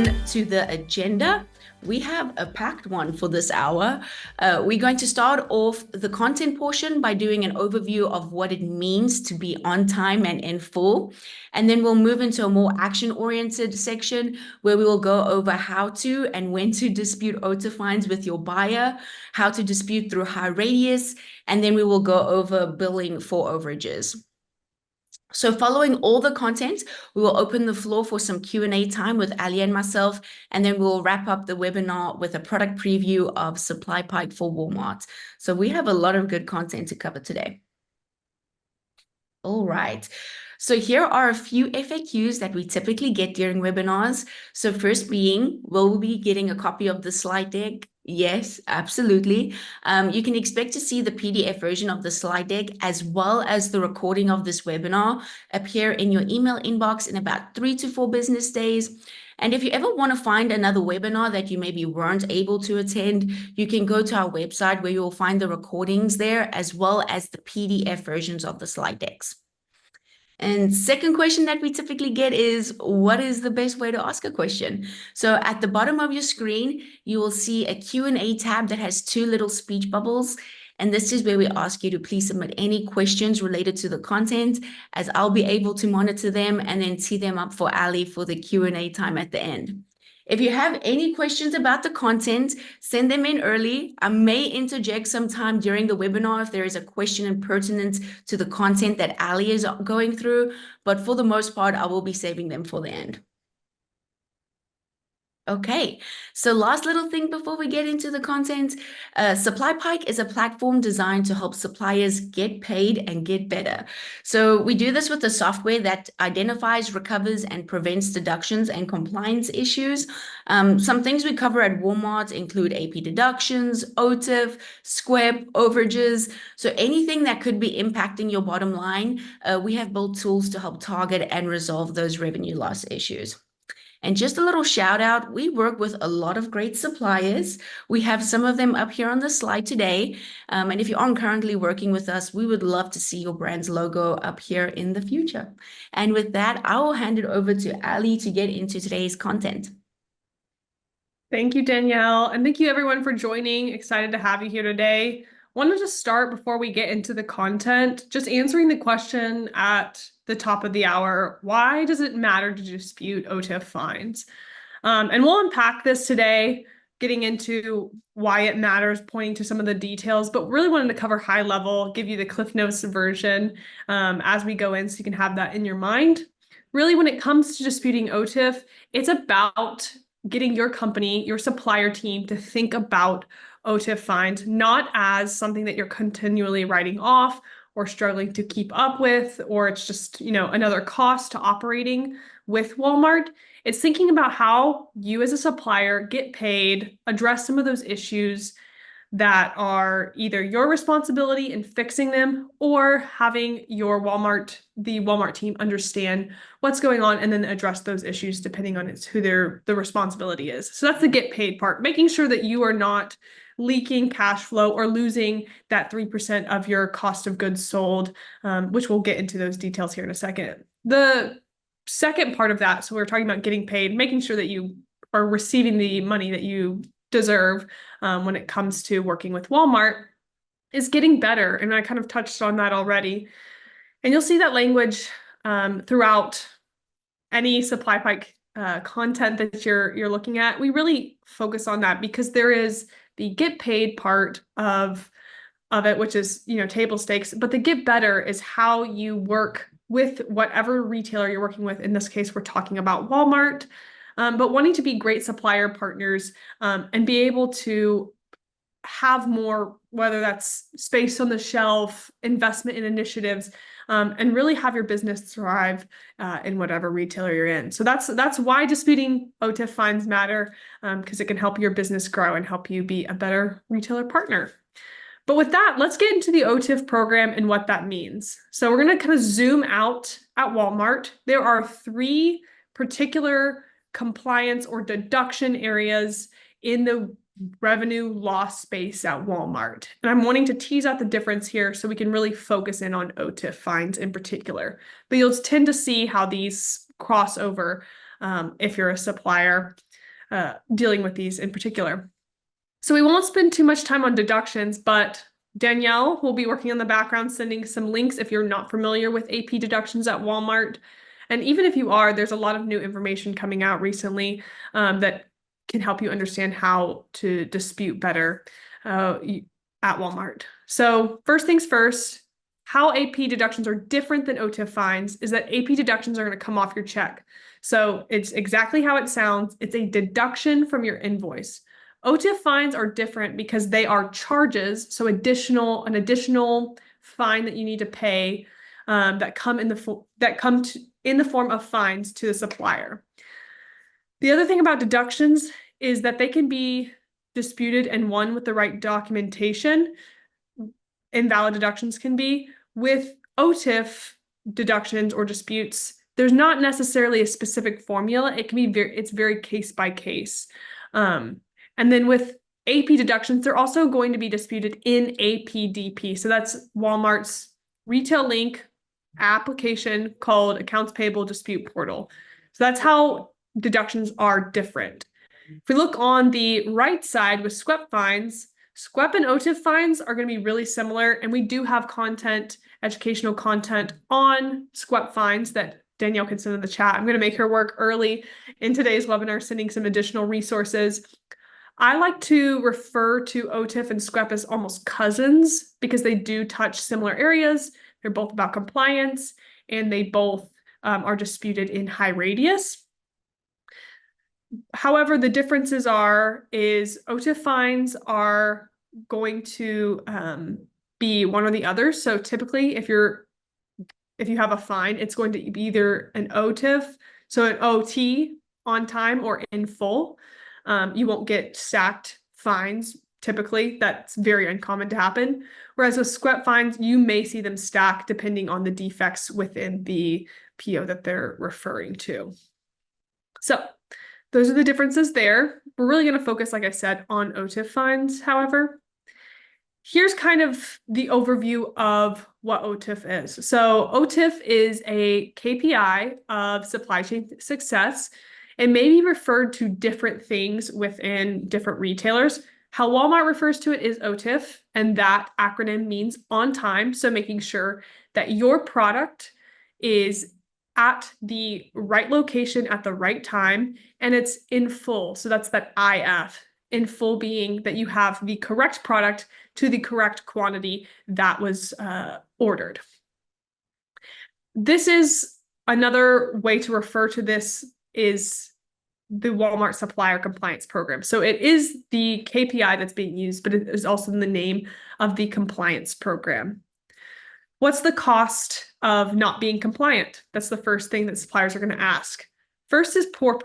on to the agenda. We have a packed one for this hour. We're going to start off the content portion by doing an overview of what it means to be on time and in full. And then we'll move into a more action-oriented section where we will go over how to and when to dispute OTIF fines with your buyer, how to dispute through HighRadius, and then we will go over billing for overages. So following all the content, we will open the floor for some Q&A time with Allie and myself, and then we'll wrap up the webinar with a product preview of SupplyPike for Walmart. So we have a lot of good content to cover today. All right. So here are a few FAQs that we typically get during webinars. So first being, will we be getting a copy of the slide deck? Yes, absolutely. You can expect to see the PDF version of the slide deck as well as the recording of this webinar appear in your email inbox in about 3 to 4 business days. And if you ever want to find another webinar that you maybe weren't able to attend, you can go to our website where you'll find the recordings there as well as the PDF versions of the slide decks. And second question that we typically get is, what is the best way to ask a question? So at the bottom of your screen, you will see a Q&A tab that has 2 little speech bubbles. And this is where we ask you to please submit any questions related to the content, as I'll be able to monitor them and then tee them up for Allie for the Q&A time at the end. If you have any questions about the content, send them in early. I may interject sometime during the webinar if there is a question pertinent to the content that Allie is going through, but for the most part, I will be saving them for the end. Okay, so last little thing before we get into the content, SupplyPike is a platform designed to help suppliers get paid and get better. So we do this with the software that identifies, recovers, and prevents deductions and compliance issues. Some things we cover at Walmart include AP deductions, OTIF, SQEP, overages. So anything that could be impacting your bottom line, we have built tools to help target and resolve those revenue loss issues. And just a little shout out, we work with a lot of great suppliers. We have some of them up here on the slide today. And if you aren't currently working with us, we would love to see your brand's logo up here in the future. And with that, I will hand it over to Allie to get into today's content. Thank you, Danielle. And thank you everyone for joining. Excited to have you here today. Wanted to start before we get into the content, just answering the question at the top of the hour, why does it matter to dispute OTIF fines? And we'll unpack this today, getting into why it matters, pointing to some of the details, but really wanted to cover high level, give you the Cliff Notes version as we go in so you can have that in your mind. Really, when it comes to disputing OTIF, it's about getting your company, your supplier team to think about OTIF fines, not as something that you're continually writing off or struggling to keep up with, or it's just, another cost to operating with Walmart. It's thinking about how you as a supplier get paid, address some of those issues that are either your responsibility in fixing them or having your the Walmart team understand what's going on and then address those issues depending on who the responsibility is. So that's the get paid part, making sure that you are not leaking cash flow or losing that 3% of your cost of goods sold, which we'll get into those details here in a second. The second part of that, so we're talking about getting paid, making sure that you are receiving the money that you deserve when it comes to working with Walmart, is getting better. And I kind of touched on that already. And you'll see that language throughout any SupplyPike content that you're looking at. We really focus on that because there is the get paid part of it, which is, table stakes, but the get better is how you work with whatever retailer you're working with. In this case, we're talking about Walmart, but wanting to be great supplier partners and be able to have more, whether that's space on the shelf, investment in initiatives, and really have your business thrive in whatever retailer you're in. So that's why disputing OTIF fines matter, because it can help your business grow and help you be a better retailer partner. But with that, let's get into the OTIF program and what that means. So we're going to kind of zoom out at Walmart. There are 3 particular compliance or deduction areas in the revenue loss space at Walmart. And I'm wanting to tease out the difference here so we can really focus in on OTIF fines in particular. But you'll tend to see how these cross over if you're a supplier. dealing with these in particular. So we won't spend too much time on deductions, but Danielle will be working on the background, sending some links if you're not familiar with AP deductions at Walmart. And even if you are, there's a lot of new information coming out recently that can help you understand how to dispute better at Walmart. So first things first, how AP deductions are different than OTIF fines is that AP deductions are going to come off your check. So it's exactly how it sounds. It's a deduction from your invoice. OTIF fines are different because they are charges, so an additional fine that you need to pay that come in the form of fines to the supplier. The other thing about deductions is that they can be disputed and won with the right documentation. Invalid deductions can be. With OTIF deductions or disputes, there's not necessarily a specific formula. It can be it's very case by case. And then with AP deductions, they're also going to be disputed in APDP. So that's Walmart's retail link application called Accounts Payable Dispute Portal. So that's how deductions are different. If we look on the right side with SWEP fines, SWEP and OTIF fines are going to be really similar. And we do have educational content on SWEP fines that Danielle can send in the chat. I'm going to make her work early in today's webinar, sending some additional resources. I like to refer to OTIF and SWEP as almost cousins because they do touch similar areas. They're both about compliance, and they both are disputed in HighRadius. However, the differences is OTIF fines are going to be one or the other. So typically, if you have a fine, it's going to be either an OTIF, so an OT on time or in full. You won't get stacked fines typically. That's very uncommon to happen. Whereas with SWEP fines, you may see them stacked depending on the defects within the PO that they're referring to. So those are the differences there. We're really going to focus, like I said, on OTIF fines, however. Here's kind of the overview of what OTIF is. So OTIF is a KPI of supply chain success. It may be referred to different things within different retailers. How Walmart refers to it is OTIF, and that acronym means on time. So making sure that your product is at the right location at the right time, and it's in full. So that's that IF, in full being that you have the correct product to the correct quantity that was ordered. This is another way to refer to this is the Walmart Supplier Compliance Program. So it is the KPI that's being used, but it is also the name of the compliance program. What's the cost of not being compliant? That's the first thing that suppliers are going to ask. First is poor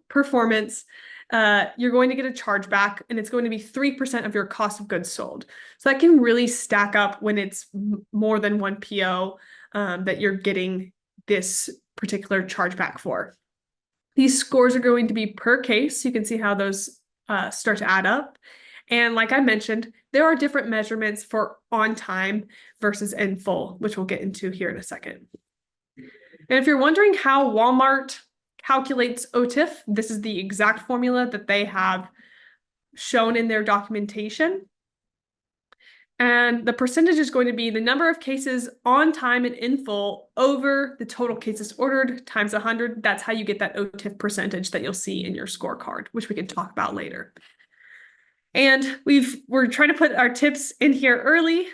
performance. You're going to get a chargeback, and it's going to be 3% of your cost of goods sold. So that can really stack up when it's more than one PO that you're getting this particular chargeback for. These scores are going to be per case. You can see how those start to add up. And like I mentioned, there are different measurements for on time versus in full, which we'll get into here in a second. And if you're wondering how Walmart calculates OTIF, this is the exact formula that they have shown in their documentation. And the percentage is going to be the number of cases on time and in full over the total cases ordered times 100. That's how you get that OTIF percentage that you'll see in your scorecard, which we can talk about later. And we're trying to put our tips in here early,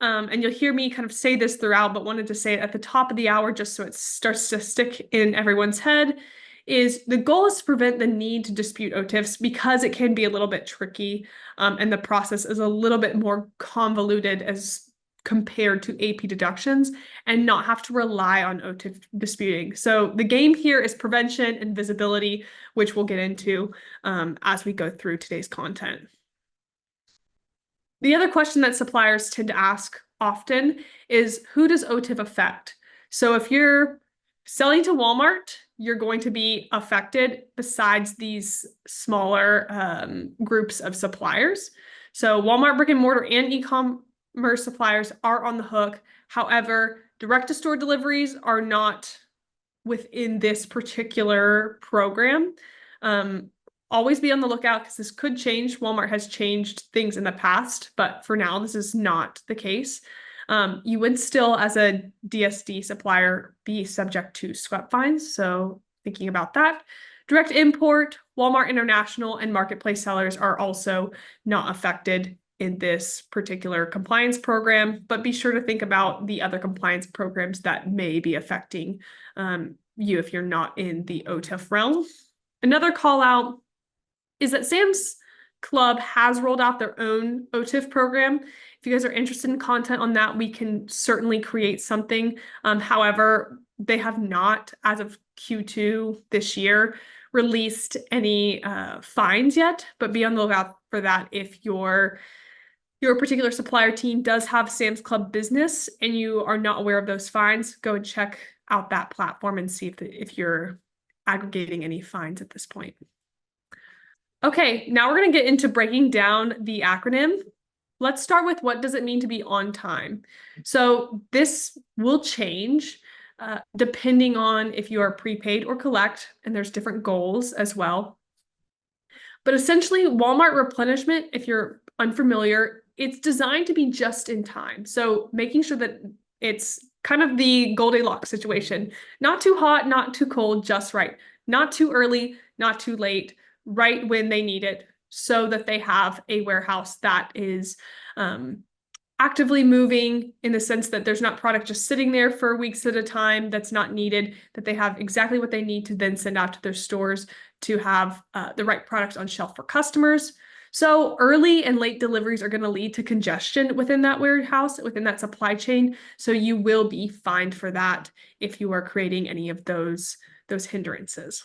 and you'll hear me kind of say this throughout, but wanted to say it at the top of the hour just so it starts to stick in everyone's head, is the goal is to prevent the need to dispute OTIFs because it can be a little bit tricky, and the process is a little bit more convoluted as compared to AP deductions, and not have to rely on OTIF disputing. So the game here is prevention and visibility, which we'll get into as we go through today's content. The other question that suppliers tend to ask often is, who does OTIF affect? So if you're selling to Walmart, you're going to be affected besides these smaller groups of suppliers. So Walmart brick and mortar and e-commerce suppliers are on the hook. However, direct to store deliveries are not within this particular program. Always be on the lookout because this could change. Walmart has changed things in the past, but for now, this is not the case. You would still, as a DSD supplier, be subject to SWEP fines. So thinking about that. Direct import, Walmart International, and marketplace sellers are also not affected in this particular compliance program, but be sure to think about the other compliance programs that may be affecting you if you're not in the OTIF realm. Another call out is that Sam's Club has rolled out their own OTIF program. If you guys are interested in content on that, we can certainly create something. However, they have not, as of Q2 this year, released any fines yet, but be on the lookout for that if your particular supplier team does have Sam's Club business and you are not aware of those fines. Go and check out that platform and see if you're aggregating any fines at this point. Okay, now we're going to get into breaking down the acronym. Let's start with what does it mean to be on time? So this will change depending on if you are prepaid or collect, and there's different goals as well. But essentially, Walmart replenishment, if you're unfamiliar, it's designed to be just in time. So making sure that it's kind of the Goldilocks situation. Not too hot, not too cold, just right. Not too early, not too late, right when they need it, so that they have a warehouse that is actively moving in the sense that there's not product just sitting there for weeks at a time that's not needed, that they have exactly what they need to then send out to their stores to have the right products on shelf for customers. So early and late deliveries are going to lead to congestion within that warehouse, within that supply chain. So you will be fined for that if you are creating any of those hindrances.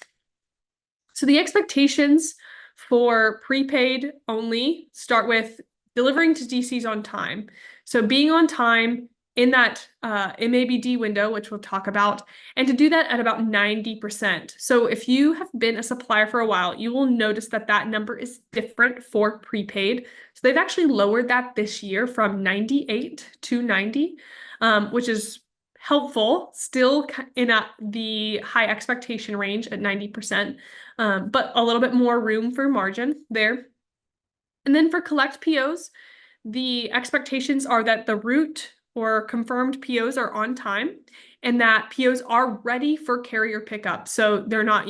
So the expectations for prepaid only start with delivering to DCs on time. So being on time in that MABD window, which we'll talk about, and to do that at about 90%. So if you have been a supplier for a while, you will notice that that number is different for prepaid. So they've actually lowered that this year from 98 to 90, which is helpful, still in the high expectation range at 90%, but a little bit more room for margin there. And then for collect POs, the expectations are that the route or confirmed POs are on time and that POs are ready for carrier pickup. So they're not,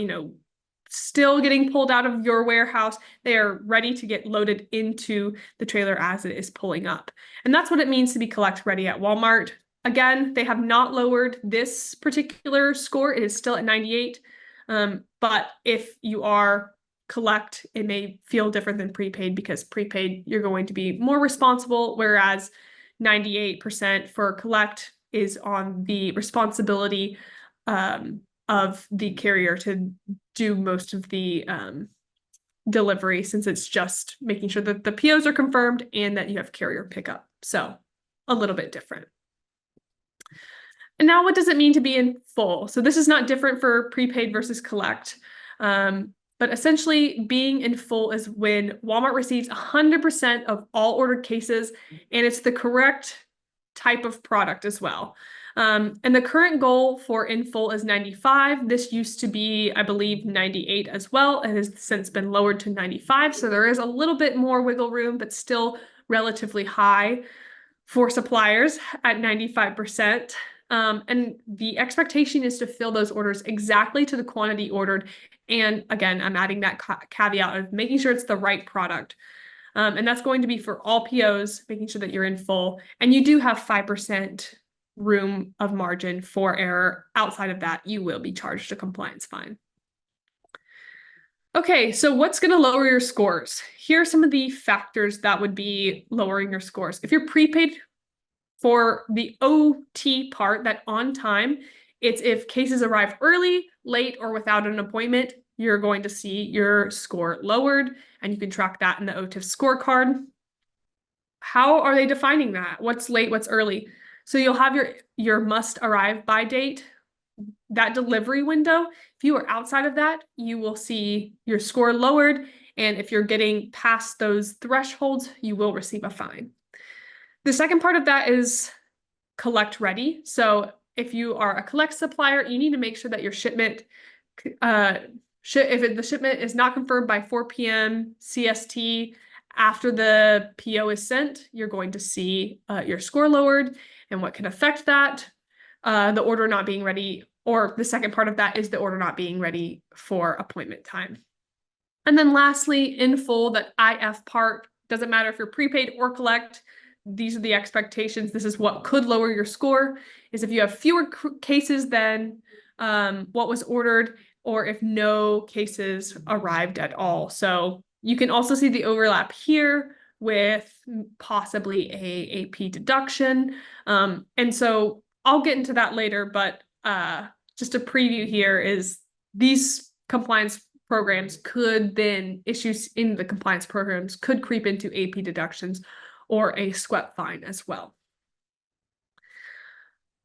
still getting pulled out of your warehouse. They are ready to get loaded into the trailer as it is pulling up. And that's what it means to be collect ready at Walmart. Again, they have not lowered this particular score. It is still at 98. But if you are collect, it may feel different than prepaid because prepaid, you're going to be more responsible, whereas 98% for collect is on the responsibility of the carrier to do most of the delivery, since it's just making sure that the POs are confirmed and that you have carrier pickup. So a little bit different. And now what does it mean to be in full? So this is not different for prepaid versus collect. But essentially being in full is when Walmart receives 100% of all ordered cases, and it's the correct type of product as well. And the current goal for in full is 95. This used to be, I believe, 98 as well. It has since been lowered to 95. So there is a little bit more wiggle room, but still relatively high for suppliers at 95%. And the expectation is to fill those orders exactly to the quantity ordered. And again, I'm adding that caveat of making sure it's the right product. And that's going to be for all POs, making sure that you're in full. And you do have 5% room of margin for error. Outside of that, you will be charged a compliance fine. Okay, so what's going to lower your scores? Here are some of the factors that would be lowering your scores. If you're prepaid, for the OT part, that on time, it's if cases arrive early, late, or without an appointment, you're going to see your score lowered, and you can track that in the OTIF scorecard. How are they defining that? What's late, what's early? So you'll have your must arrive by date, that delivery window. If you are outside of that, you will see your score lowered, and if you're getting past those thresholds, you will receive a fine. The second part of that is collect ready. So if you are a collect supplier, you need to make sure that your shipment, the shipment is not confirmed by 4 p.m. CST after the PO is sent, you're going to see your score lowered. And what can affect that? The order not being ready, or the second part of that is the order not being ready for appointment time. And then lastly, in full, that IF part, doesn't matter if you're prepaid or collect, these are the expectations. This is what could lower your score, is if you have fewer cases than what was ordered, or if no cases arrived at all. So you can also see the overlap here with possibly a AP deduction. And so I'll get into that later, but just a preview here is these compliance programs could then, issues in the compliance programs could creep into AP deductions or a SWEP fine as well.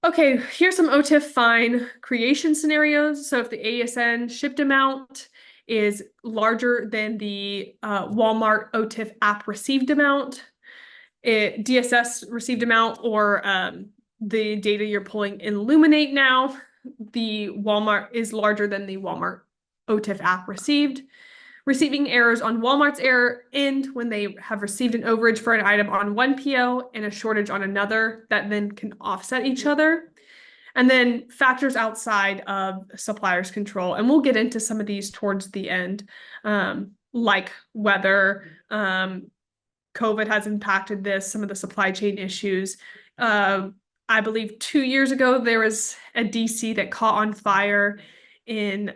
Okay, here's some OTIF fine creation scenarios. So if the ASN shipped amount is larger than the Walmart OTIF app received amount, DSS received amount, or the data you're pulling in Illuminate now, the Walmart is larger than the Walmart OTIF app received. Receiving errors on Walmart's error end when they have received an overage for an item on one PO and a shortage on another that then can offset each other. And then factors outside of supplier's control. And we'll get into some of these towards the end, like whether COVID has impacted this, some of the supply chain issues. I believe 2 years ago, there was a DC that caught on fire in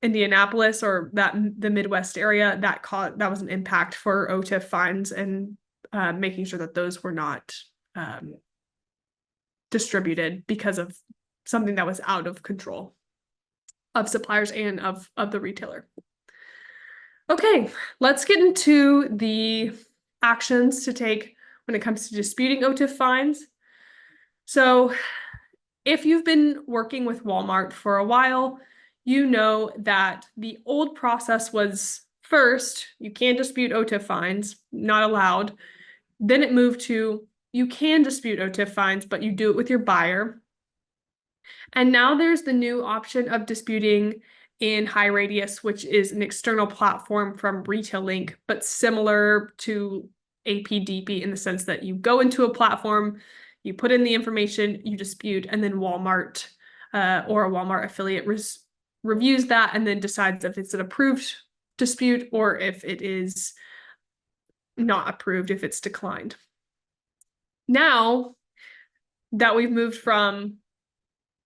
Indianapolis, or the Midwest area, that was an impact for OTIF fines, and making sure that those were not distributed because of something that was out of control of suppliers and of the retailer. Okay, let's get into the actions to take when it comes to disputing OTIF fines. So if you've been working with Walmart for a while, you know that the old process was, first, you can't dispute OTIF fines, not allowed. Then it moved to, you can dispute OTIF fines, but you do it with your buyer. And now there's the new option of disputing in HighRadius, which is an external platform from RetailLink, but similar to APDP in the sense that you go into a platform, you put in the information, you dispute, and then Walmart or a Walmart affiliate reviews that and then decides if it's an approved dispute or if it is not approved, if it's declined. Now that we've moved from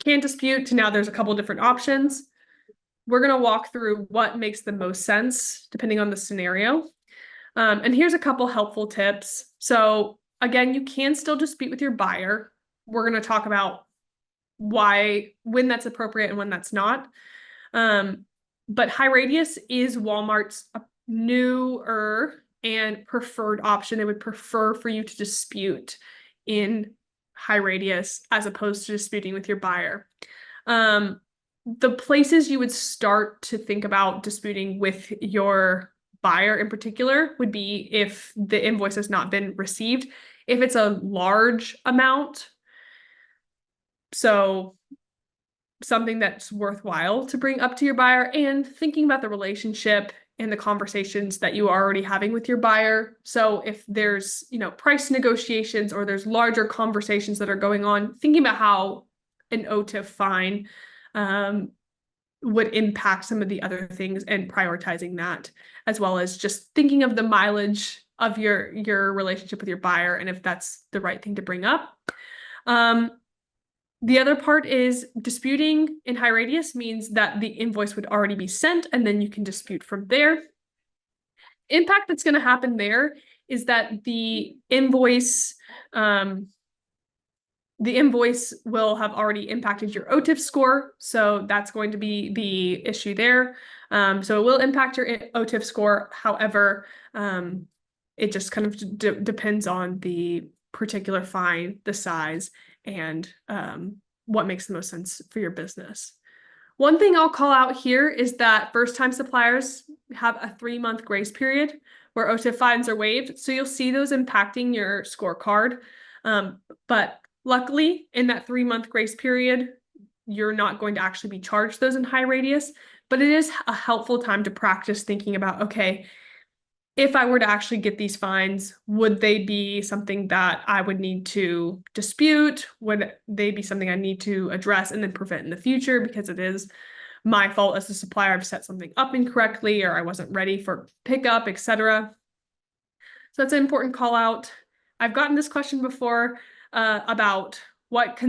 can dispute to now there's a couple different options, we're going to walk through what makes the most sense depending on the scenario. And here's a couple helpful tips. So again, you can still dispute with your buyer. We're going to talk about when that's appropriate and when that's not. But HighRadius is Walmart's newer and preferred option. They would prefer for you to dispute in HighRadius as opposed to disputing with your buyer. The places you would start to think about disputing with your buyer in particular would be if the invoice has not been received. If it's a large amount, so something that's worthwhile to bring up to your buyer, and thinking about the relationship and the conversations that you are already having with your buyer. So if there's, price negotiations or there's larger conversations that are going on, thinking about how an OTIF fine would impact some of the other things and prioritizing that, as well as just thinking of the mileage of your relationship with your buyer and if that's the right thing to bring up. The other part is disputing in HighRadius means that the invoice would already be sent and then you can dispute from there. Impact that's going to happen there is that the invoice will have already impacted your OTIF score. So that's going to be the issue there. So it will impact your OTIF score. However, it just kind of depends on the particular fine, the size, and what makes the most sense for your business. One thing I'll call out here is that first-time suppliers have a 3-month grace period where OTIF fines are waived. So you'll see those impacting your scorecard. But Luckily, in that 3-month grace period, you're not going to actually be charged those in HighRadius, but it is a helpful time to practice thinking about, okay, if I were to actually get these fines, would they be something that I would need to dispute? Would they be something I need to address and then prevent in the future because it is my fault as a supplier, I've set something up incorrectly or I wasn't ready for pickup, etc. So that's an important call out. I've gotten this question before about what's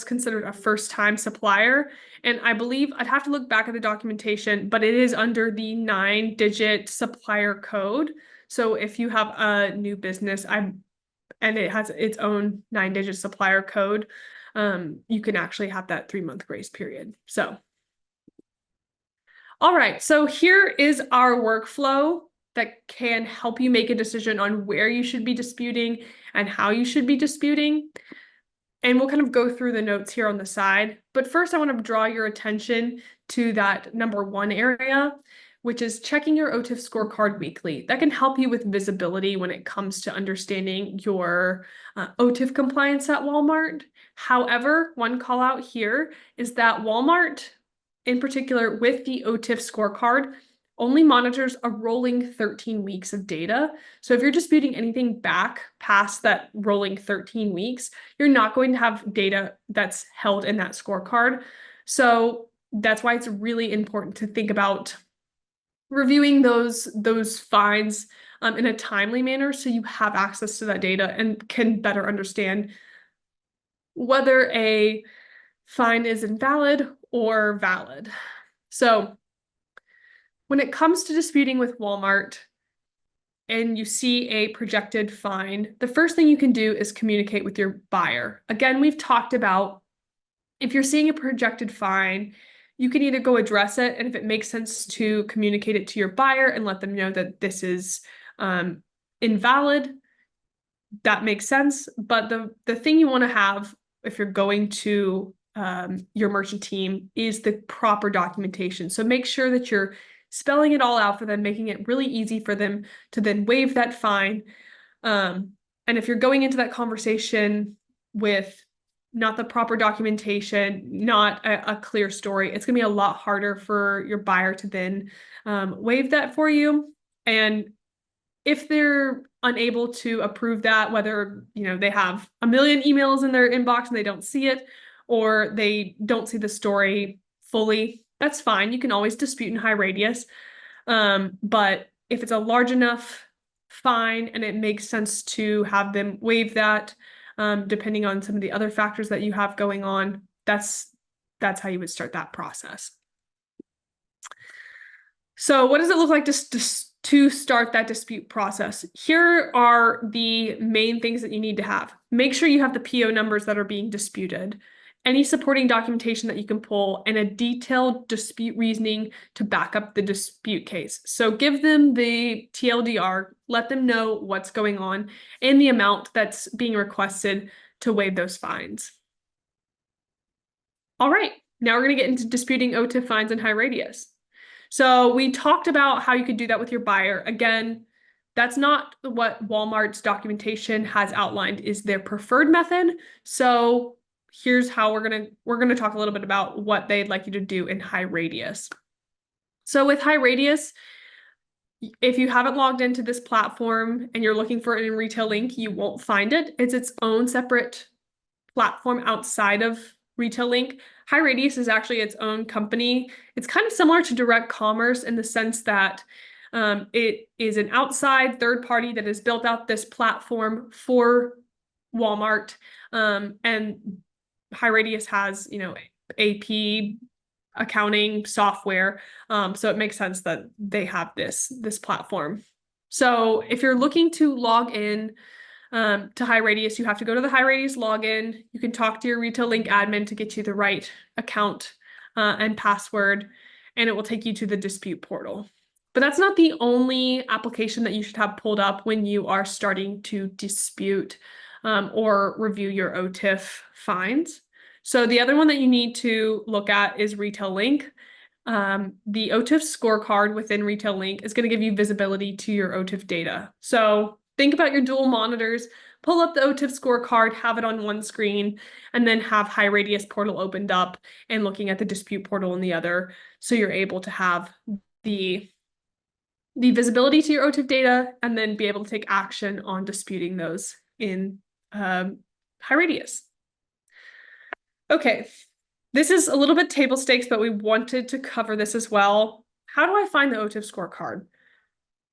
considered a first-time supplier. And I believe I'd have to look back at the documentation, but it is under the 9-digit supplier code. So if you have a new business, and it has its own 9-digit supplier code, you can actually have that 3-month grace period. So, all right, so here is our workflow that can help you make a decision on where you should be disputing and how you should be disputing. And we'll kind of go through the notes here on the side. But first, I want to draw your attention to that number 1 area, which is checking your OTIF scorecard weekly. That can help you with visibility when it comes to understanding your OTIF compliance at Walmart. However, one call out here is that Walmart, in particular with the OTIF scorecard, only monitors a rolling 13 weeks of data. So if you're disputing anything back past that rolling 13 weeks, you're not going to have data that's held in that scorecard. So that's why it's really important to think about reviewing those fines in a timely manner so you have access to that data and can better understand whether a fine is invalid or valid. So when it comes to disputing with Walmart and you see a projected fine, the first thing you can do is communicate with your buyer. Again, we've talked about if you're seeing a projected fine, you can either go address it, and if it makes sense to communicate it to your buyer and let them know that this is invalid, that makes sense. But the thing you want to have if you're going to your merchant team is the proper documentation. So make sure that you're spelling it all out for them, making it really easy for them to then waive that fine. And if you're going into that conversation with not the proper documentation, not a clear story, it's going to be a lot harder for your buyer to then waive that for you. And if they're unable to approve that, whether they have a million emails in their inbox and they don't see it, or they don't see the story fully, that's fine. You can always dispute in HighRadius. But if it's a large enough fine and it makes sense to have them waive that, depending on some of the other factors that you have going on, that's how you would start that process. So what does it look like to start that dispute process? Here are the main things that you need to have. Make sure you have the PO numbers that are being disputed, any supporting documentation that you can pull, and a detailed dispute reasoning to back up the dispute case. So give them the TLDR, let them know what's going on and the amount that's being requested to waive those fines. All right, now we're going to get into disputing OTIF fines in HighRadius. So we talked about how you could do that with your buyer. Again, that's not what Walmart's documentation has outlined is their preferred method. So here's how we're gonna talk a little bit about what they'd like you to do in HighRadius. So with HighRadius, if you haven't logged into this platform and you're looking for it in Retail Link, you won't find it. It's its own separate platform outside of Retail Link. HighRadius is actually its own company. It's kind of similar to Direct Commerce in the sense that it is an outside third party that has built out this platform for Walmart, and HighRadius has, AP accounting software. So it makes sense that they have this platform. So if you're looking to log in to HighRadius, you have to go to the HighRadius login. You can talk to your Retail Link admin to get you the right account and password, and it will take you to the dispute portal. But that's not the only application that you should have pulled up when you are starting to dispute or review your OTIF fines. So the other one that you need to look at is Retail Link. The OTIF scorecard within Retail Link is going to give you visibility to your OTIF data. So think about your dual monitors. pull up the OTIF scorecard, have it on one screen, and then have HighRadius portal opened up and looking at the dispute portal in the other. So you're able to have the visibility to your OTIF data and then be able to take action on disputing those in HighRadius. Okay, this is a little bit table stakes, but we wanted to cover this as well. How do I find the OTIF scorecard?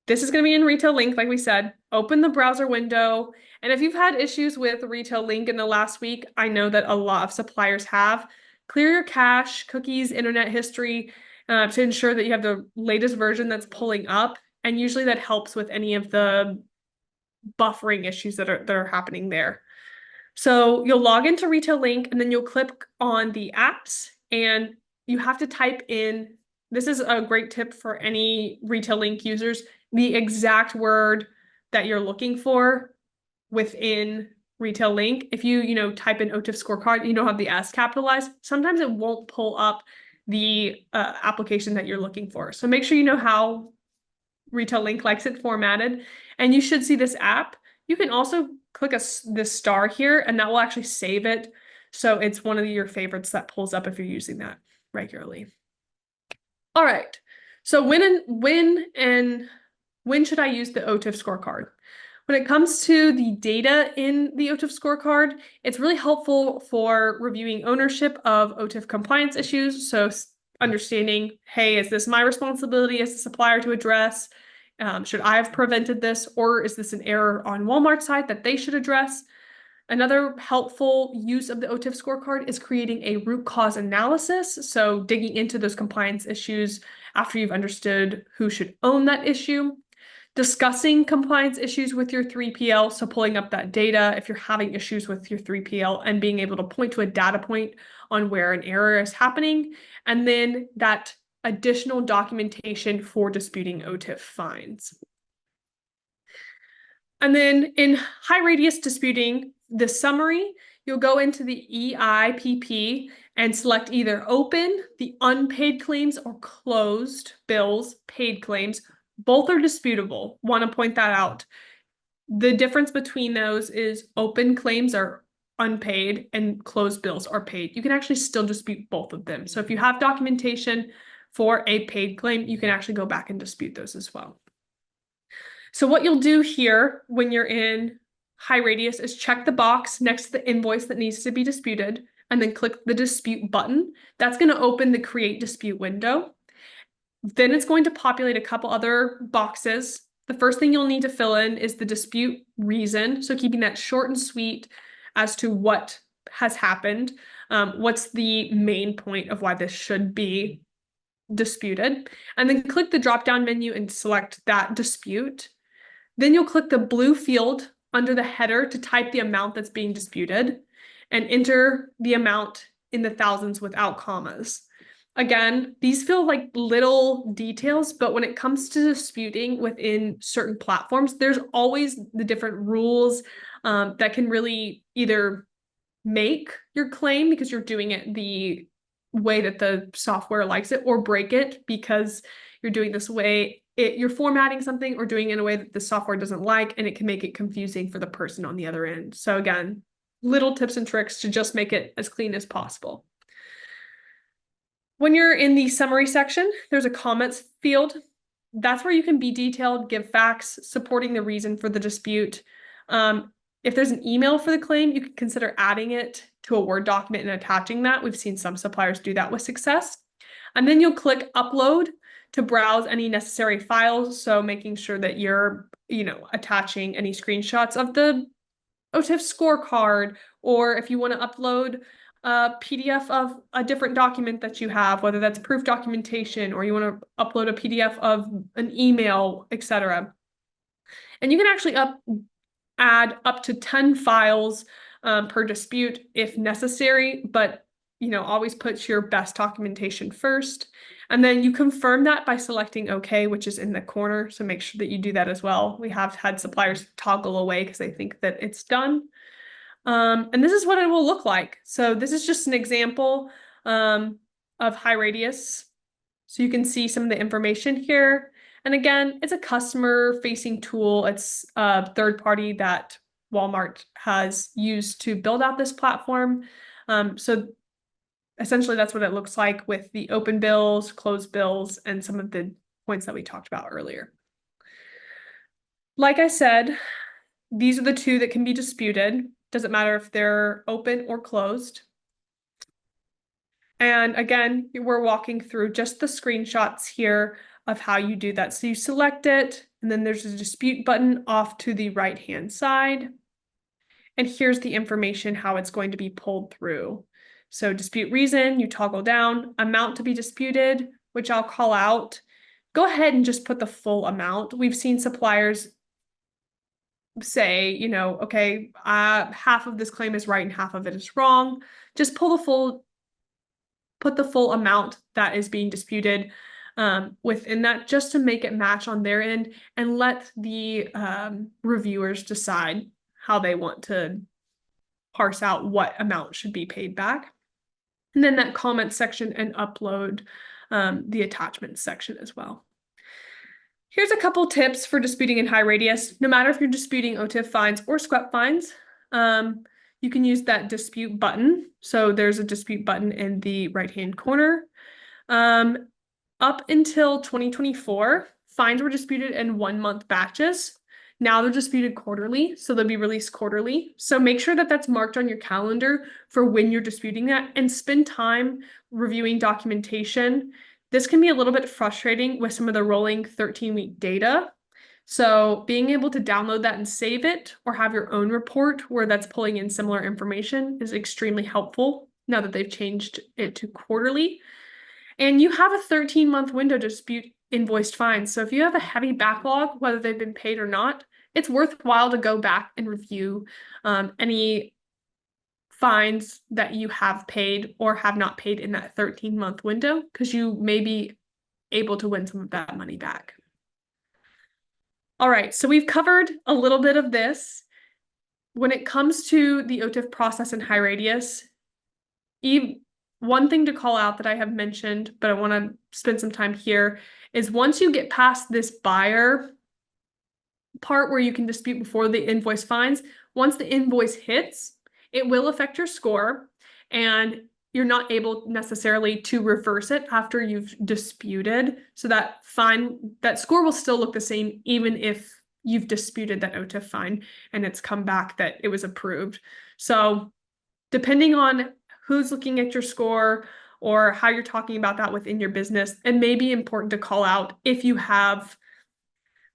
This is going to be in Retail Link, like we said. Open the browser window. And if you've had issues with Retail Link in the last week, I know that a lot of suppliers have. Clear your cache, cookies, internet history to ensure that you have the latest version that's pulling up. And usually that helps with any of the buffering issues that are happening there. So you'll log into Retail Link and then you'll click on the apps and you have to type in, this is a great tip for any Retail Link users, the exact word that you're looking for within Retail Link. If you type in OTIF scorecard and you don't have the S capitalized, sometimes it won't pull up the application that you're looking for. So make sure you know how Retail Link likes it formatted, and you should see this app. You can also click this star here, and that will actually save it. So it's one of your favorites that pulls up if you're using that regularly. All right. So when should I use the OTIF scorecard? When it comes to the data in the OTIF scorecard, it's really helpful for reviewing ownership of OTIF compliance issues. So understanding, hey, is this my responsibility as a supplier to address? Should I have prevented this, or is this an error on Walmart's side that they should address? Another helpful use of the OTIF scorecard is creating a root cause analysis. So digging into those compliance issues after you've understood who should own that issue. Discussing compliance issues with your 3PL, so pulling up that data if you're having issues with your 3PL and being able to point to a data point on where an error is happening, and then that additional documentation for disputing OTIF fines. And then in HighRadius disputing, the summary, you'll go into the EIPP and select either open, the unpaid claims, or closed bills, paid claims. Both are disputable. Want to point that out. The difference between those is open claims are unpaid and closed bills are paid. You can actually still dispute both of them. So if you have documentation for a paid claim, you can actually go back and dispute those as well. So what you'll do here when you're in HighRadius is check the box next to the invoice that needs to be disputed and then click the dispute button. That's going to open the create dispute window. Then it's going to populate a couple other boxes. The first thing you'll need to fill in is the dispute reason. So keeping that short and sweet as to what has happened. What's the main point of why this should be disputed? And then click the drop-down menu and select that dispute. Then you'll click the blue field under the header to type the amount that's being disputed and enter the amount in the thousands without commas. Again, these feel like little details, but when it comes to disputing within certain platforms, there's always the different rules that can really either make your claim because you're doing it the way that the software likes it, or break it because you're doing this way, you're formatting something or doing it in a way that the software doesn't like, and it can make it confusing for the person on the other end. So again, little tips and tricks to just make it as clean as possible. When you're in the summary section, there's a comments field. That's where you can be detailed, give facts supporting the reason for the dispute. If there's an email for the claim, you could consider adding it to a Word document and attaching that. We've seen some suppliers do that with success. And then you'll click upload to browse any necessary files. So making sure that you're, attaching any screenshots of the OTIF scorecard, or if you want to upload a PDF of a different document that you have, whether that's proof documentation or you want to upload a PDF of an email, etc. And you can actually add up to 10 files per dispute if necessary, but always put your best documentation first. And then you confirm that by selecting OK, which is in the corner. So make sure that you do that as well. We have had suppliers toggle away because they think that it's done. And this is what it will look like. So this is just an example of HighRadius. So you can see some of the information here. And again, it's a customer-facing tool. It's a third party that Walmart has used to build out this platform. So essentially that's what it looks like with the open bills, closed bills, and some of the points that we talked about earlier. Like I said, these are the two that can be disputed. Doesn't matter if they're open or closed. And again, we're walking through just the screenshots here of how you do that. So you select it, and then there's a dispute button off to the right-hand side. And here's the information, how it's going to be pulled through. So dispute reason, you toggle down, amount to be disputed, which I'll call out. Go ahead and just put the full amount. We've seen suppliers say, you know, okay, half of this claim is right and half of it is wrong. Just put the full amount that is being disputed within that, just to make it match on their end, and let the reviewers decide how they want to parse out what amount should be paid back. And then that comment section, and upload the attachment section as well. Here's a couple tips for disputing in HighRadius. No matter if you're disputing OTIF fines or SQEP fines, you can use that dispute button. So there's a dispute button in the right-hand corner. Up until 2024, fines were disputed in 1-month batches. Now they're disputed quarterly, so they'll be released quarterly. So make sure that that's marked on your calendar for when you're disputing that, and spend time reviewing documentation. This can be a little bit frustrating with some of the rolling 13-week data. So being able to download that and save it, or have your own report where that's pulling in similar information, is extremely helpful now that they've changed it to quarterly. And you have a 13-month window to dispute invoiced fines. So if you have a heavy backlog, whether they've been paid or not, it's worthwhile to go back and review any fines that you have paid or have not paid in that 13-month window, because you may be able to win some of that money back. All right, so we've covered a little bit of this. When it comes to the OTIF process in HighRadius, one thing to call out that I have mentioned, but I want to spend some time here, is once you get past this buyer part where you can dispute before the invoice fines, once the invoice hits, it will affect your score, and you're not able necessarily to reverse it after you've disputed. So that score will still look the same even if you've disputed that OTIF fine and it's come back that it was approved. So depending on who's looking at your score or how you're talking about that within your business, it may be important to call out if you have,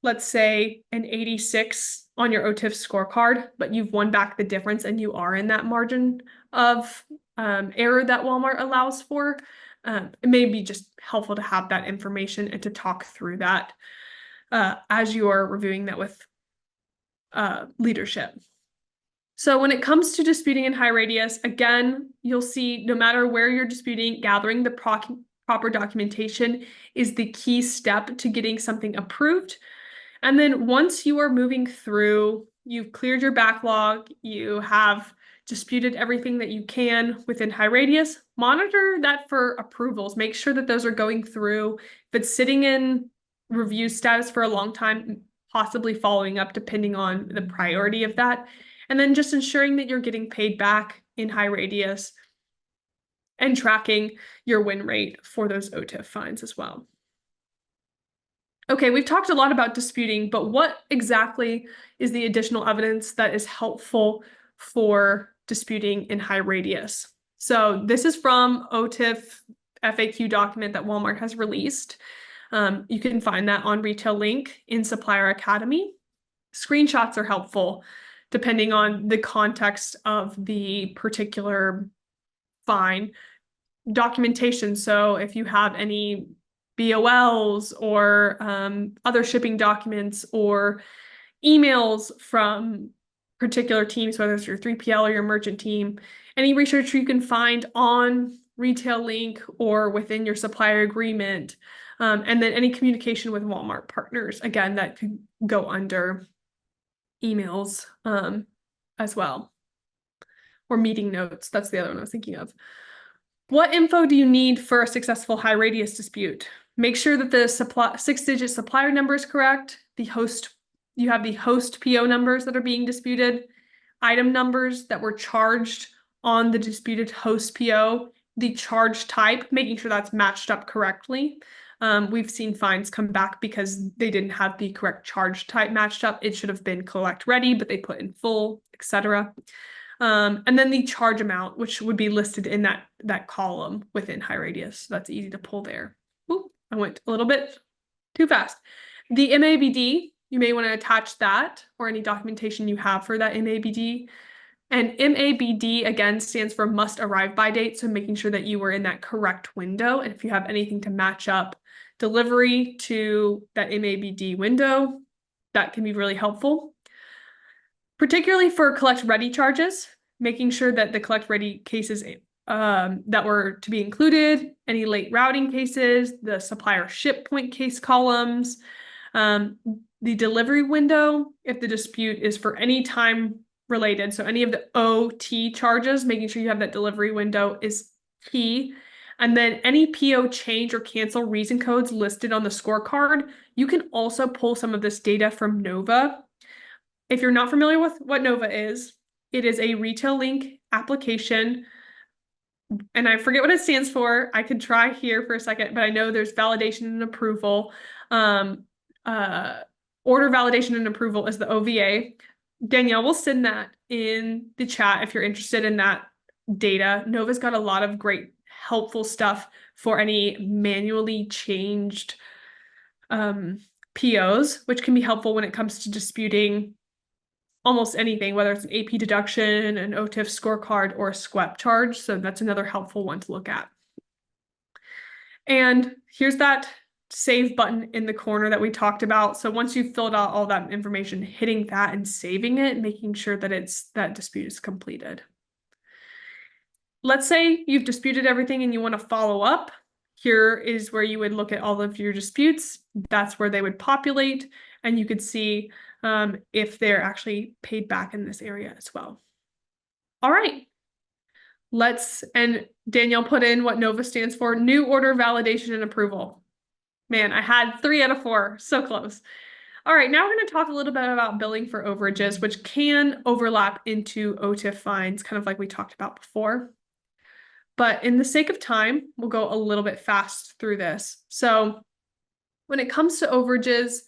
let's say, an 86 on your OTIF scorecard, but you've won back the difference and you are in that margin of error that Walmart allows for. It may be just helpful to have that information and to talk through that as you are reviewing that with leadership. So when it comes to disputing in HighRadius, again, you'll see no matter where you're disputing, gathering the proper documentation is the key step to getting something approved. And then once you are moving through, you've cleared your backlog, you have disputed everything that you can within HighRadius, monitor that for approvals. Make sure that those are going through. If it's sitting in review status for a long time, possibly following up depending on the priority of that. And then just ensuring that you're getting paid back in HighRadius and tracking your win rate for those OTIF fines as well. Okay, we've talked a lot about disputing, but what exactly is the additional evidence that is helpful for disputing in HighRadius? So this is from OTIF FAQ document that Walmart has released. You can find that on Retail Link in Supplier Academy. Screenshots are helpful depending on the context of the particular fine. Documentation, so if you have any BOLs or other shipping documents or emails from particular teams, whether it's your 3PL or your merchant team, any research you can find on Retail Link or within your supplier agreement, and then any communication with Walmart partners, again, that could go under emails as well, or meeting notes. That's the other one I was thinking of. What info do you need for a successful HighRadius dispute? Make sure that the 6-digit supplier number is correct. You have the host PO numbers that are being disputed. item numbers that were charged on the disputed host PO, the charge type, making sure that's matched up correctly. We've seen fines come back because they didn't have the correct charge type matched up. It should have been collect ready, but they put in full, etc. And then the charge amount, which would be listed in that column within HighRadius. So that's easy to pull there. Ooh, I went a little bit too fast. The MABD, you may want to attach that or any documentation you have for that MABD. And MABD, again, stands for must arrive by date. So making sure that you were in that correct window. And if you have anything to match up delivery to that MABD window, that can be really helpful. Particularly for collect ready charges, making sure that the collect ready cases that were to be included, any late routing cases, the supplier ship point case columns, the delivery window, if the dispute is for any time related, so any of the OT charges, making sure you have that delivery window is key. And then any PO change or cancel reason codes listed on the scorecard, you can also pull some of this data from Nova. If you're not familiar with what Nova is, it is a retail link application. And I forget what it stands for. I could try here for a second, but I know there's validation and approval. Order validation and approval is the OVA. Danielle will send that in the chat if you're interested in that data. Nova's got a lot of great helpful stuff for any manually changed POs, which can be helpful when it comes to disputing almost anything, whether it's an AP deduction, an OTIF scorecard, or a SQEP charge. So that's another helpful one to look at. And here's that save button in the corner that we talked about. So once you've filled out all that information, hitting that and saving it, making sure that that dispute is completed. Let's say you've disputed everything and you want to follow up. Here is where you would look at all of your disputes. That's where they would populate, and you could see if they're actually paid back in this area as well. All right. And Danielle put in what NOVA stands for, New Order Validation and Approval. Man, I had 3 out of 4, so close. All right, now we're going to talk a little bit about billing for overages, which can overlap into OTIF fines, kind of like we talked about before. But in the sake of time, we'll go a little bit fast through this. So when it comes to overages,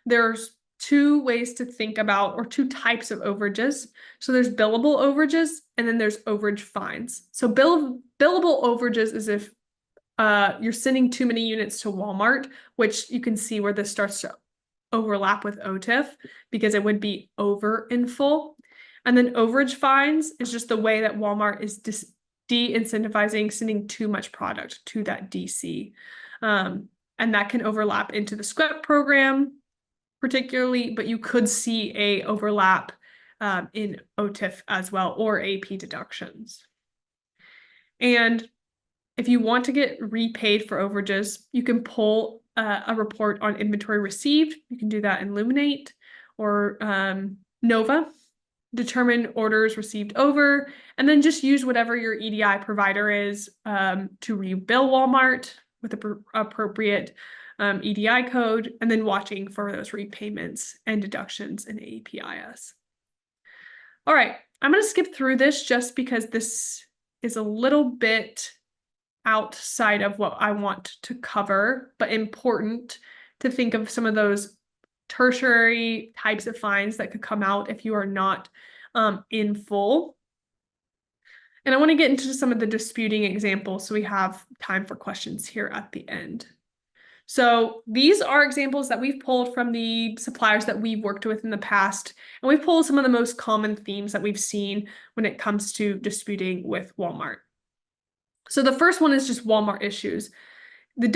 there's 2 ways to think about, or 2 types of overages. So there's billable overages, and then there's overage fines. So billable overages is if you're sending too many units to Walmart, which you can see where this starts to overlap with OTIF because it would be over in full. And then overage fines is just the way that Walmart is de-incentivizing sending too much product to that DC. And that can overlap into the SQEP program particularly, but you could see a overlap in OTIF as well, or AP deductions. And if you want to get repaid for overages, you can pull a report on inventory received. You can do that in Luminate or Nova. Determine orders received over, and then just use whatever your EDI provider is to rebill Walmart with the appropriate EDI code, and then watching for those repayments and deductions in APIS. All right, I'm going to skip through this just because this is a little bit outside of what I want to cover, but important to think of some of those tertiary types of fines that could come out if you are not in full. And I want to get into some of the disputing examples so we have time for questions here at the end. So these are examples that we've pulled from the suppliers that we've worked with in the past, and we've pulled some of the most common themes that we've seen when it comes to disputing with Walmart. So the first one is just Walmart issues. The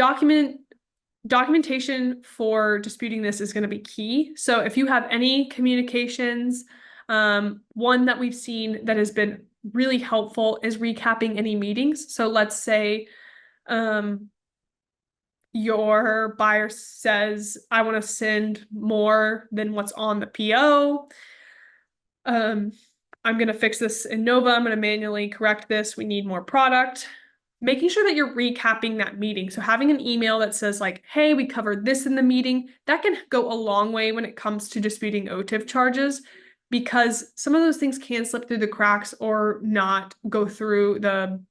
documentation for disputing this is going to be key. So if you have any communications, one that we've seen that has been really helpful is recapping any meetings. So let's say your buyer says, I want to send more than what's on the PO. I'm going to fix this in Nova. I'm going to manually correct this. We need more product. Making sure that you're recapping that meeting. So having an email that says like, hey, we covered this in the meeting, that can go a long way when it comes to disputing OTIF charges. because some of those things can slip through the cracks or not go through the,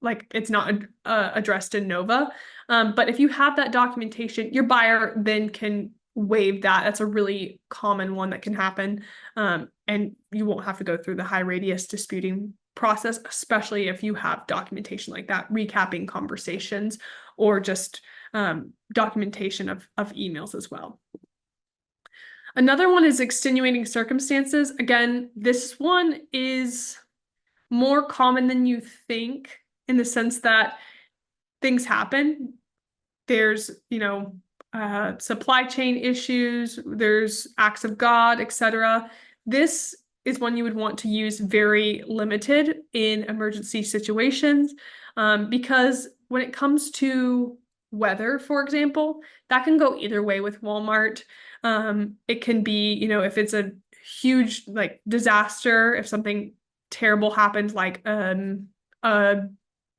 like it's not addressed in Nova. But if you have that documentation, your buyer then can waive that. That's a really common one that can happen. And you won't have to go through the HighRadius disputing process, especially if you have documentation like that, recapping conversations or just documentation of emails as well. Another one is extenuating circumstances. Again, this one is more common than you think in the sense that things happen. There's, supply chain issues, there's acts of God, etc. This is one you would want to use very limited in emergency situations, because when it comes to weather, for example, that can go either way with Walmart. It can be, if it's a huge disaster, if something terrible happened, like a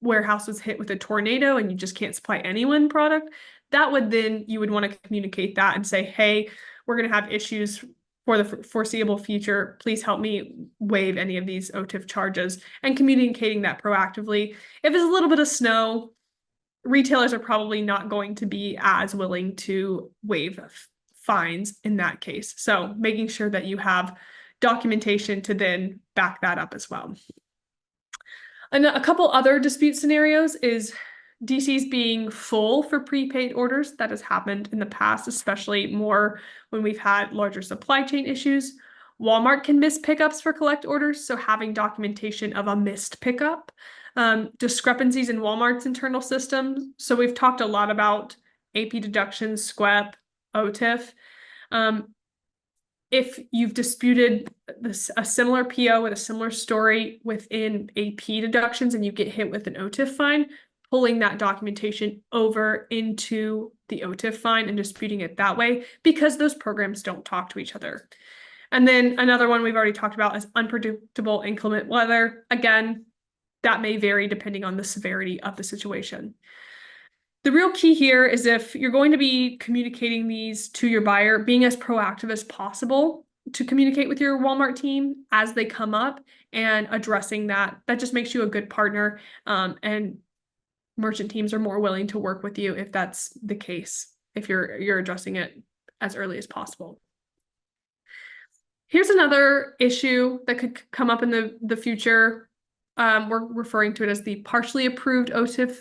warehouse was hit with a tornado and you just can't supply anyone product, that would then you would want to communicate that and say, hey, we're going to have issues for the foreseeable future. Please help me waive any of these OTIF charges, and communicating that proactively. If it's a little bit of snow, retailers are probably not going to be as willing to waive fines in that case. So making sure that you have documentation to then back that up as well. And a couple other dispute scenarios is DCs being full for prepaid orders. That has happened in the past, especially more when we've had larger supply chain issues. Walmart can miss pickups for collect orders, so having documentation of a missed pickup. Discrepancies in Walmart's internal systems. So we've talked a lot about AP deductions, SQEP, OTIF. If you've disputed a similar PO with a similar story within AP deductions and you get hit with an OTIF fine, pulling that documentation over into the OTIF fine and disputing it that way, because those programs don't talk to each other. And then another one we've already talked about is unpredictable inclement weather. Again, that may vary depending on the severity of the situation. The real key here is if you're going to be communicating these to your buyer, being as proactive as possible to communicate with your Walmart team as they come up and addressing that. That just makes you a good partner, and merchant teams are more willing to work with you if that's the case, if you're addressing it as early as possible. Here's another issue that could come up in the future. We're referring to it as the partially approved OTIF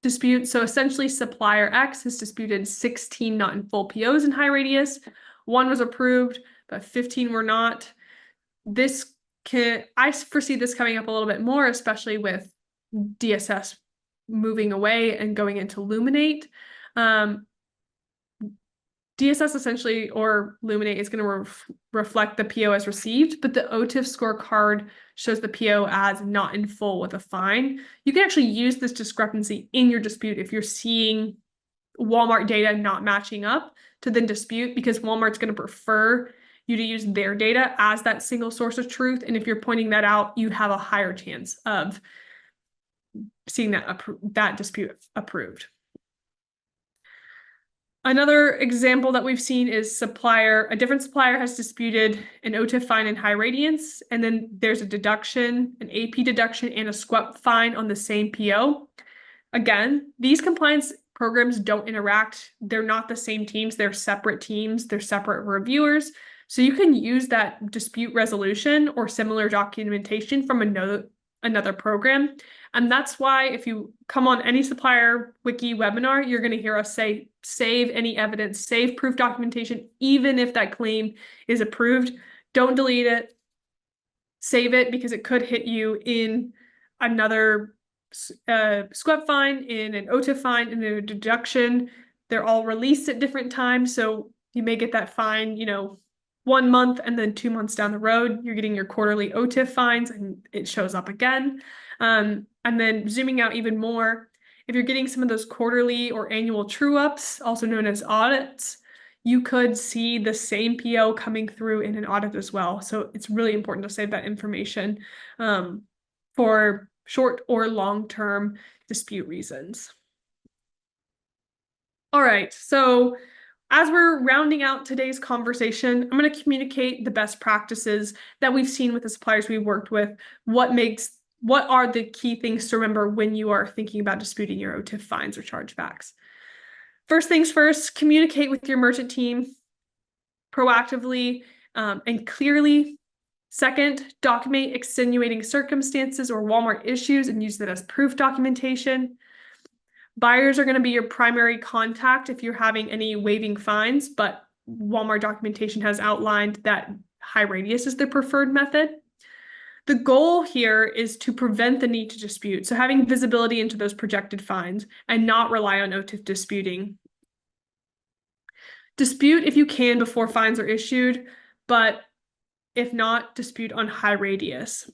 dispute. So essentially supplier X has disputed 16 not in full POs in HighRadius. 1 was approved, but 15 were not. I foresee this coming up a little bit more, especially with DSS moving away and going into Luminate. DSS essentially, or Luminate, is going to reflect the PO as received, but the OTIF scorecard shows the PO as not in full with a fine. You can actually use this discrepancy in your dispute if you're seeing Walmart data not matching up to then dispute, because Walmart's going to prefer you to use their data as that single source of truth. And if you're pointing that out, you have a higher chance of seeing that dispute approved. Another example that we've seen is a different supplier has disputed an OTIF fine in HighRadius, and then there's a deduction, an AP deduction, and a SQEP fine on the same PO. Again, these compliance programs don't interact. They're not the same teams. They're separate teams. They're separate reviewers. So you can use that dispute resolution or similar documentation from another program. And that's why if you come on any supplier wiki webinar, you're going to hear us say, save any evidence, save proof documentation, even if that claim is approved. Don't delete it. Save it, because it could hit you in another SQEP fine, in an OTIF fine, in a deduction. They're all released at different times. So you may get that fine, 1 month, and then 2 months down the road, you're getting your quarterly OTIF fines and it shows up again. And then zooming out even more, if you're getting some of those quarterly or annual true-ups, also known as audits, you could see the same PO coming through in an audit as well. So it's really important to save that information for short or long-term dispute reasons. All right, so as we're rounding out today's conversation, I'm going to communicate the best practices that we've seen with the suppliers we've worked with. What are the key things to remember when you are thinking about disputing your OTIF fines or chargebacks? First things first, communicate with your merchant team proactively and clearly. Second, document extenuating circumstances or Walmart issues and use that as proof documentation. Buyers are going to be your primary contact if you're having any waiving fines, but Walmart documentation has outlined that HighRadius is the preferred method. The goal here is to prevent the need to dispute, so having visibility into those projected fines and not rely on OTIF disputing. Dispute if you can before fines are issued, but if not, dispute on HighRadius.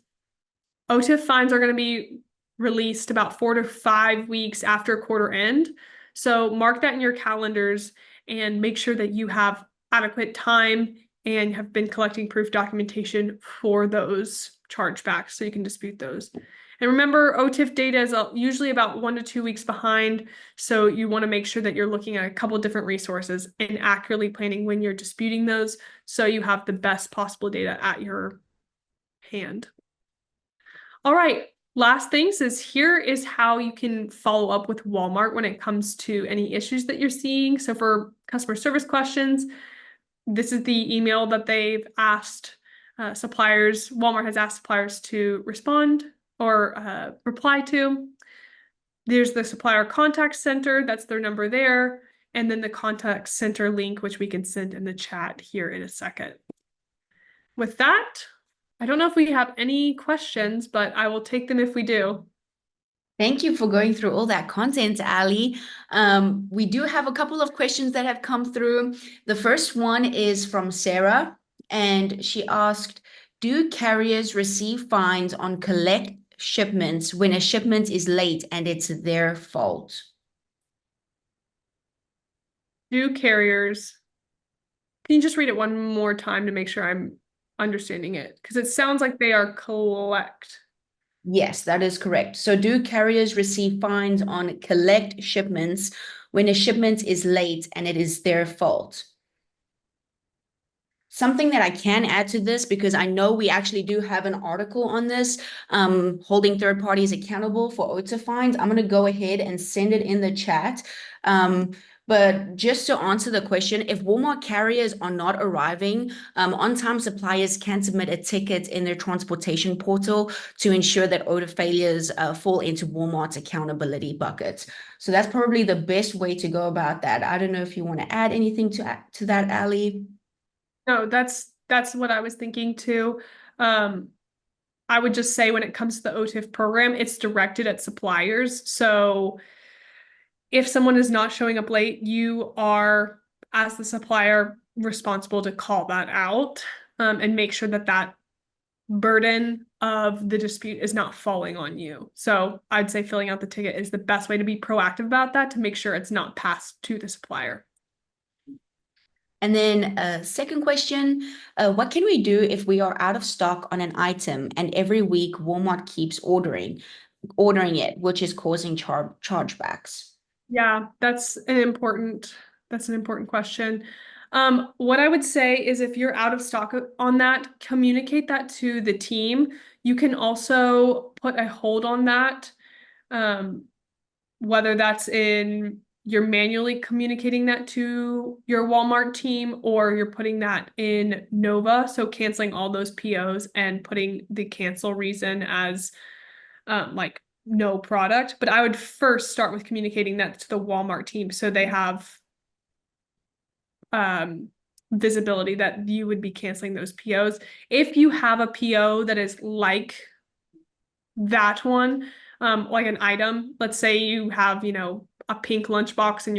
OTIF fines are going to be released about 4 to 5 weeks after quarter end. So mark that in your calendars and make sure that you have adequate time and have been collecting proof documentation for those chargebacks so you can dispute those. And remember, OTIF data is usually about 1 to 2 weeks behind. So you want to make sure that you're looking at a couple different resources and accurately planning when you're disputing those so you have the best possible data at your hand. All right, last things is here is how you can follow up with Walmart when it comes to any issues that you're seeing. So for customer service questions, this is the email that they've asked suppliers. Walmart has asked suppliers to respond or reply to. There's the supplier contact center, that's their number there, and then the contact center link, which we can send in the chat here in a second. With that, I don't know if we have any questions, but I will take them if we do. Thank you for going through all that content, Allie. We do have a couple of questions that have come through. The first one is from Sarah, and she asked, do carriers receive fines on collect shipments when a shipment is late and it's their fault? Do carriers, can you just read it one more time to make sure I'm understanding it? Because it sounds like they are collect. Yes, that is correct. So do carriers receive fines on collect shipments when a shipment is late and it is their fault? Something that I can add to this, because I know we actually do have an article on this, holding third parties accountable for OTIF fines. I'm going to go ahead and send it in the chat. But just to answer the question, if Walmart carriers are not arriving, on-time suppliers can submit a ticket in their transportation portal to ensure that OTIF failures fall into Walmart's accountability bucket. So that's probably the best way to go about that. I don't know if you want to add anything to that, Allie. No, that's what I was thinking too. I would just say when it comes to the OTIF program, it's directed at suppliers. So if someone is not showing up late, you are, as the supplier, responsible to call that out and make sure that that burden of the dispute is not falling on you. So I'd say filling out the ticket is the best way to be proactive about that to make sure it's not passed to the supplier. And then second question, what can we do if we are out of stock on an item and every week Walmart keeps ordering it, which is causing chargebacks? Yeah, that's an important question. What I would say is if you're out of stock on that, communicate that to the team. You can also put a hold on that, whether that's in you're manually communicating that to your Walmart team or you're putting that in Nova. So canceling all those POs and putting the cancel reason as like no product. But I would first start with communicating that to the Walmart team so they have visibility that you would be canceling those POs. If you have a PO that is like that one, like an item, let's say you have, a pink lunchbox and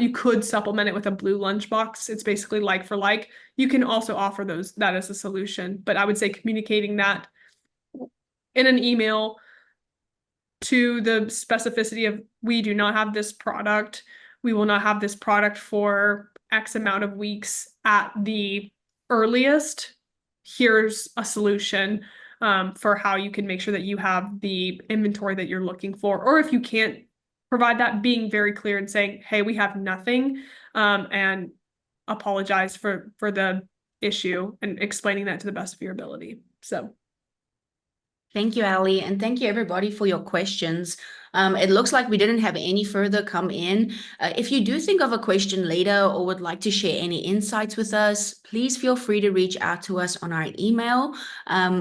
you could supplement it with a blue lunchbox. It's basically like for like. You can also offer that as a solution. But I would say communicating that in an email to the specificity of we do not have this product. We will not have this product for X amount of weeks at the earliest. Here's a solution for how you can make sure that you have the inventory that you're looking for. Or if you can't provide that, being very clear and saying, hey, we have nothing, and apologize for the issue and explaining that to the best of your ability. So Thank you, Allie, and thank you everybody for your questions. It looks like we didn't have any further come in. If you do think of a question later or would like to share any insights with us, please feel free to reach out to us on our email,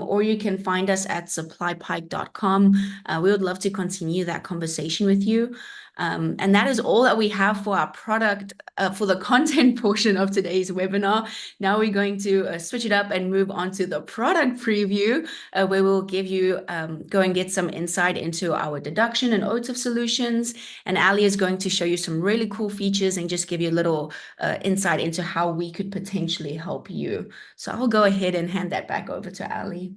or you can find us at supplypike.com. We would love to continue that conversation with you. And that is all that we have for our product, for the content portion of today's webinar. Now we're going to switch it up and move on to the product preview, where we'll give you, go and get some insight into our deduction and OTIF solutions. And Allie is going to show you some really cool features and just give you a little insight into how we could potentially help you. So I'll go ahead and hand that back over to Allie.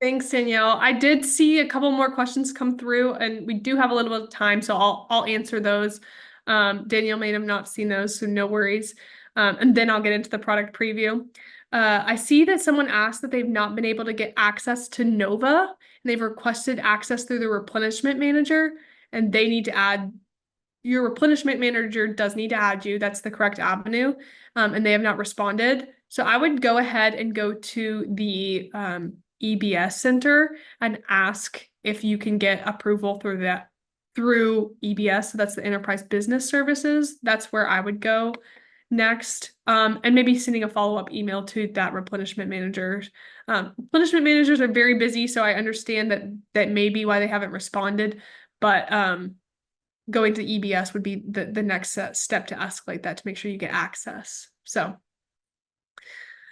thanks, Danielle. I did see a couple more questions come through, and we do have a little bit of time, so I'll answer those. Danielle may have not seen those, so no worries. And then I'll get into the product preview. I see that someone asked that they've not been able to get access to Nova, and they've requested access through the replenishment manager, and they need to add, your replenishment manager does need to add you. That's the correct avenue, and they have not responded. So I would go ahead and go to the EBS center and ask if you can get approval through that, through EBS. So that's the Enterprise Business Services. That's where I would go next, and maybe sending a follow-up email to that replenishment manager. Replenishment managers are very busy, so I understand that may be why they haven't responded, but going to EBS would be the next step to escalate that to make sure you get access. So,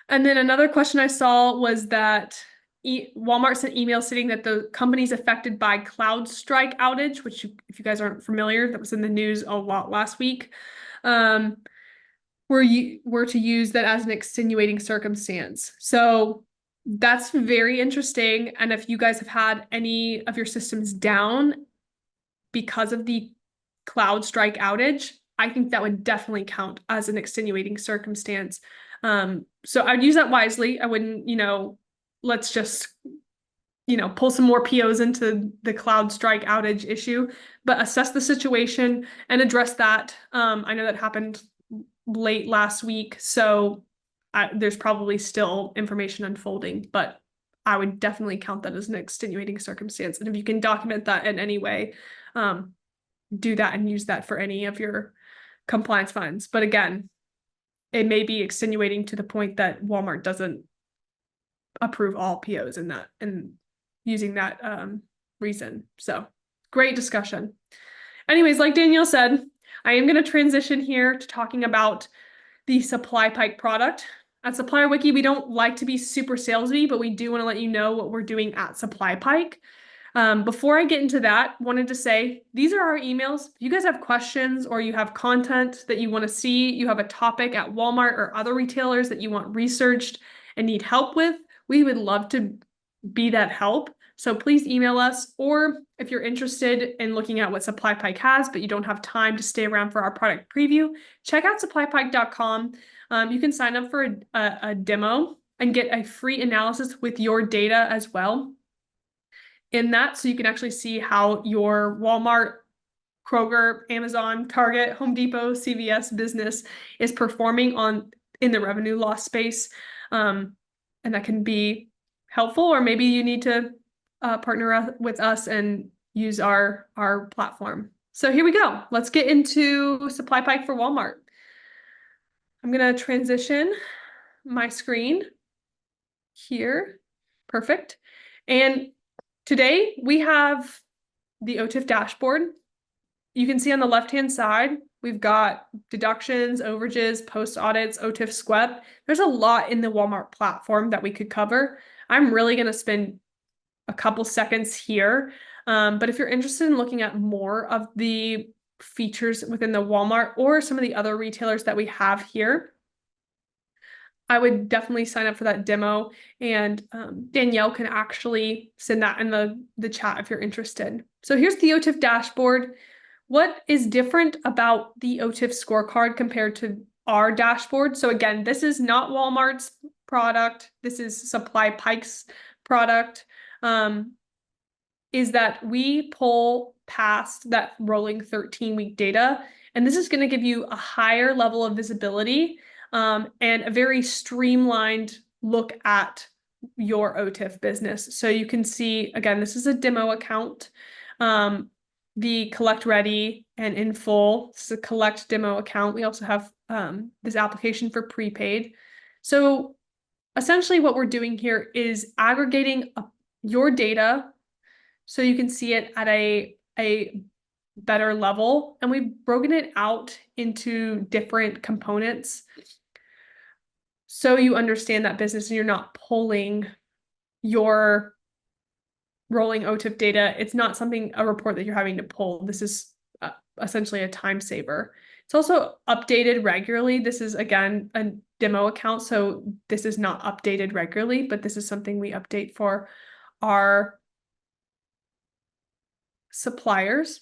and then another question I saw was that Walmart sent email stating that the companies affected by CloudStrike outage, which if you guys aren't familiar, that was in the news a lot last week, were to use that as an extenuating circumstance. So that's very interesting. And if you guys have had any of your systems down because of the CloudStrike outage, I think that would definitely count as an extenuating circumstance. So I'd use that wisely. I wouldn't, let's just, pull some more POs into the CloudStrike outage issue, but assess the situation and address that. I know that happened late last week, so there's probably still information unfolding, but I would definitely count that as an extenuating circumstance. And if you can document that in any way, do that and use that for any of your compliance funds. But again, it may be extenuating to the point that Walmart doesn't approve all POs in that, and using that reason. So great discussion. Anyways, like Danielle said, I am going to transition here to talking about the SupplyPike product. At Supplier Wiki, we don't like to be super salesy, but we do want to let you know what we're doing at SupplyPike. Before I get into that, wanted to say, these are our emails. If you guys have questions or you have content that you want to see, you have a topic at Walmart or other retailers that you want researched and need help with, we would love to be that help. So please email us, or if you're interested in looking at what SupplyPike has, but you don't have time to stay around for our product preview, check out supplypike.com. You can sign up for a demo and get a free analysis with your data as well in that, so you can actually see how your Walmart, Kroger, Amazon, Target, Home Depot, CVS business is performing in the revenue loss space. And that can be helpful, or maybe you need to partner with us and use our platform. So here we go. Let's get into SupplyPike for Walmart. I'm going to transition my screen here. Perfect. And today we have the OTIF dashboard. You can see on the left-hand side, we've got deductions, overages, post audits, OTIF SQEP. There's a lot in the Walmart platform that we could cover. I'm really going to spend a couple seconds here. But if you're interested in looking at more of the features within the Walmart or some of the other retailers that we have here, I would definitely sign up for that demo, and Danielle can actually send that in the chat if you're interested. So here's the OTIF dashboard. What is different about the OTIF scorecard compared to our dashboard? So again, this is not Walmart's product. This is SupplyPike's product. is that we pull past that rolling 13-week data, and this is going to give you a higher level of visibility and a very streamlined look at your OTIF business. So you can see, again, this is a demo account. The collect ready and in full, this is a collect demo account. We also have this application for prepaid. So essentially what we're doing here is aggregating your data so you can see it at a better level. And we've broken it out into different components so you understand that business and you're not pulling your rolling OTIF data. It's not a report that you're having to pull. This is essentially a time saver. It's also updated regularly. This is, again, a demo account, so this is not updated regularly, but this is something we update for our suppliers.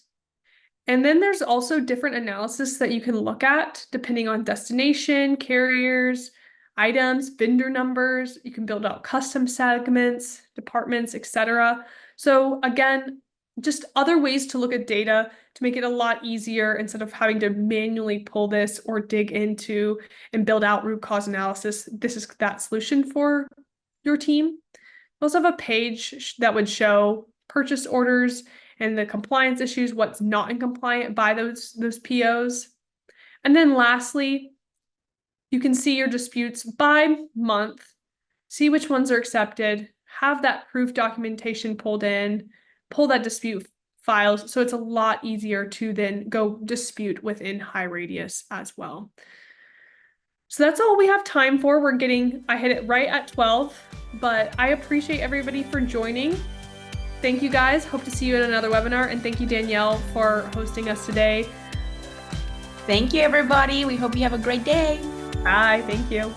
And then there's also different analysis that you can look at depending on destination, carriers, items, vendor numbers. You can build out custom segments, departments, etc. So again, just other ways to look at data to make it a lot easier instead of having to manually pull this or dig into and build out root cause analysis. This is that solution for your team. We also have a page that would show purchase orders and the compliance issues, what's not in compliant by those POs. And then lastly, you can see your disputes by month, see which ones are accepted, have that proof documentation pulled in, pull that dispute files. So it's a lot easier to then go dispute within HighRadius as well. So that's all we have time for. I hit it right at 12, but I appreciate everybody for joining. Thank you guys. Hope to see you in another webinar. And thank you, Danielle, for hosting us today. Thank you, everybody. We hope you have a great day. Bye. Thank you.